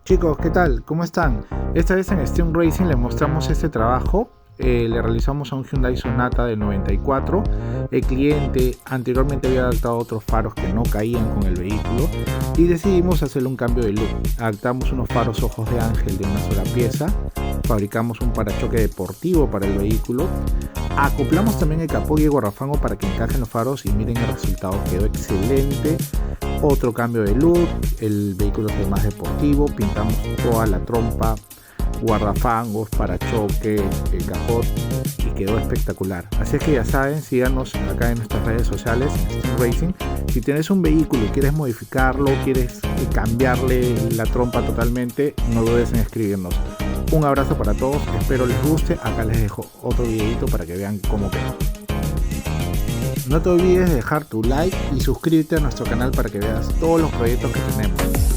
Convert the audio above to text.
Chicos, ¿qué tal? ¿Cómo están? Esta vez en Steam Racing les mostramos este trabajo. Le realizamos a un Hyundai Sonata del 94. El cliente anteriormente había adaptado otros faros que no caían con el vehículo y decidimos hacerle un cambio de look. Adaptamos unos faros ojos de ángel de una sola pieza, fabricamos un parachoque deportivo para el vehículo, acoplamos también el capó y el guardafango para que encajen los faros y miren el resultado, quedó excelente. Otro cambio de look, el vehículo es más deportivo, pintamos toda la trompa, guardafangos, parachoque, el capot y quedó espectacular. Así es que ya saben, síganos acá en nuestras redes sociales, en Steam Racing. Si tienes un vehículo y quieres modificarlo, quieres cambiarle la trompa totalmente, no dudes en escribirnos. Un abrazo para todos, espero les guste. Acá les dejo otro videito para que vean cómo quedó. No te olvides de dejar tu like y suscríbete a nuestro canal para que veas todos los proyectos que tenemos.